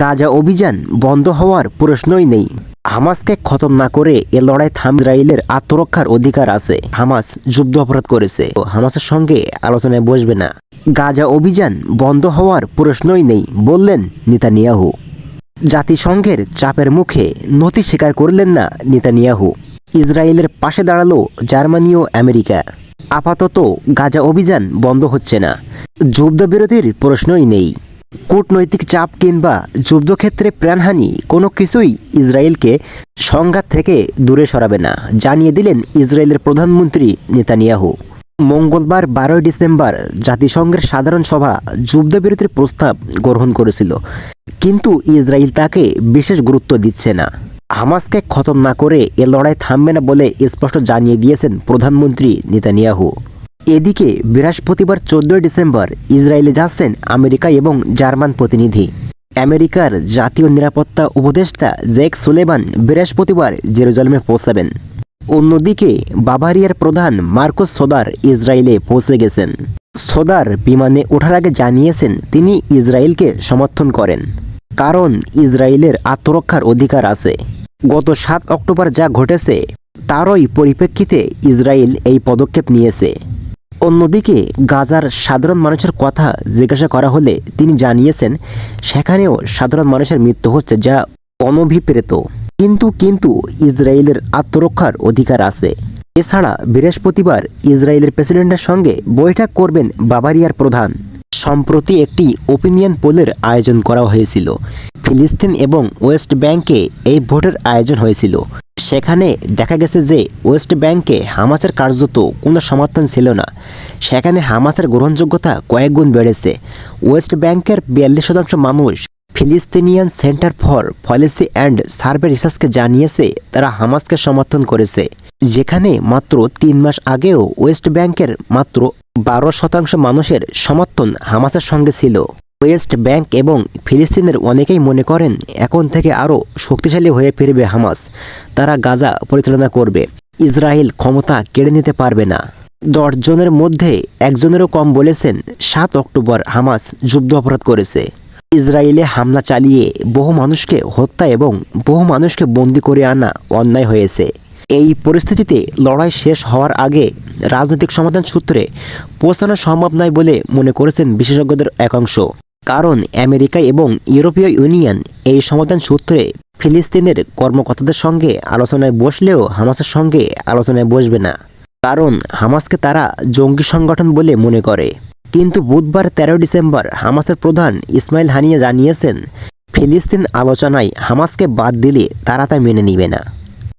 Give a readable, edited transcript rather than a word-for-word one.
গাজা অভিযান বন্ধ হওয়ার প্রশ্নই নেই। হামাসকে খতম না করে এ লড়াই ইসরায়েলের আত্মরক্ষার অধিকার আছে। হামাস যুদ্ধ অপরাধ করেছে, হামাসের সঙ্গে আলোচনায় বসবে না। গাজা অভিযান বন্ধ হওয়ার প্রশ্নই নেই বললেন নেতানিয়াহু। জাতিসংঘের চাপের মুখে নথি স্বীকার করলেন না নেতানিয়াহু। ইসরায়েলের পাশে দাঁড়ালো জার্মানি ও আমেরিকা। আপাতত গাজা অভিযান বন্ধ হচ্ছে না, যুদ্ধবিরতির প্রশ্নই নেই। কূটনৈতিক চাপ কিংবা যুদ্ধক্ষেত্রে প্রাণহানি কোনো কিছুই ইসরায়েলকে সংঘাত থেকে দূরে সরাবে না, জানিয়ে দিলেন ইসরায়েলের প্রধানমন্ত্রী নেতানিয়াহু। মঙ্গলবার 12 ডিসেম্বর জাতিসংঘের সাধারণ সভা যুদ্ধবিরতির প্রস্তাব গ্রহণ করেছিল, কিন্তু ইসরায়েল তাকে বিশেষ গুরুত্ব দিচ্ছে না। হামাসকে খতম না করে এ লড়াই থামবে না বলে স্পষ্ট জানিয়ে দিয়েছেন প্রধানমন্ত্রী নেতানিয়াহু। এদিকে বৃহস্পতিবার 14 ডিসেম্বর ইসরায়েলে যাচ্ছেন আমেরিকা এবং জার্মান প্রতিনিধি। আমেরিকার জাতীয় নিরাপত্তা উপদেষ্টা জ্যাক সুলেভান বৃহস্পতিবার জেরুজালেমে পৌঁছাবেন। অন্যদিকে বাভারিয়ার প্রধান মার্কোস সোদার ইসরায়েলে পৌঁছে গেছেন। সোদার বিমানে ওঠার আগে জানিয়েছেন তিনি ইসরায়েলকে সমর্থন করেন, কারণ ইসরায়েলের আত্মরক্ষার অধিকার আছে। গত 7 অক্টোবর যা ঘটেছে তারই পরিপ্রেক্ষিতে ইসরায়েল এই পদক্ষেপ নিয়েছে। অন্যদিকে গাজার সাধারণ মানুষের কথা জিজ্ঞাসা করা হলে তিনি জানিয়েছেন সেখানেও সাধারণ মানুষের মৃত্যু হচ্ছে, যা অনভিপ্রেত। কিন্তু ইসরায়েলের আত্মরক্ষার অধিকার আছে। এছাড়া বৃহস্পতিবার ইসরায়েলের প্রেসিডেন্টের সঙ্গে বৈঠক করবেন বাভারিয়ার প্রধান। সম্প্রতি একটি ওপিনিয়ন পোলের আয়োজন করা হয়েছিল। ফিলিস্তিন এবং ওয়েস্ট ব্যাংকে এই ভোটের আয়োজন হয়েছিল। সেখানে দেখা গেছে যে ওয়েস্ট ব্যাংকে হামাসের কার্যত কোনো সমর্থন ছিল না। সেখানে হামাসের গ্রহণযোগ্যতা কয়েক গুণ বেড়েছে। ওয়েস্ট ব্যাংকের 42% মানুষ Palestinian centre for policy and survey রিসার্চকে জানিয়েছে তারা হামাসকে সমর্থন করেছে, যেখানে মাত্র 3 মাস আগেও ওয়েস্ট ব্যাংকের মাত্র 12% মানুষের সমর্থন হামাসের সঙ্গে ছিল। ওয়েস্ট ব্যাংক এবং ফিলিস্তিনের অনেকেই মনে করেন এখন থেকে আরও শক্তিশালী হয়ে ফিরবে হামাস। তারা গাজা পরিচালনা করবে, ইসরায়েল ক্ষমতা কেড়ে নিতে পারবে না। 10 জনের মধ্যে একজনেরও কম বলেছেন 7 অক্টোবর হামাস যুদ্ধ অপরাধ করেছে। ইসরায়েলে হামলা চালিয়ে বহু মানুষকে হত্যা এবং বহু মানুষকে বন্দী করে আনা অন্যায় হয়েছে। এই পরিস্থিতিতে লড়াই শেষ হওয়ার আগে রাজনৈতিক সমাধান সূত্রে পৌঁছানো সম্ভব নয় বলে মনে করেছেন বিশেষজ্ঞদের একাংশ। কারণ আমেরিকা এবং ইউরোপীয় ইউনিয়ন এই সমাধান সূত্রে ফিলিস্তিনের কর্মকর্তাদের সঙ্গে আলোচনায় বসলেও হামাসের সঙ্গে আলোচনায় বসবে না, কারণ হামাসকে তারা জঙ্গি সংগঠন বলে মনে করে। কিন্তু বুধবার 13 ডিসেম্বর হামাসের প্রধান ইসমাইল হানিয়া জানিয়েছেন ফিলিস্তিন আলোচনায় হামাসকে বাদ দিলে তারা তা মেনে নেবে না।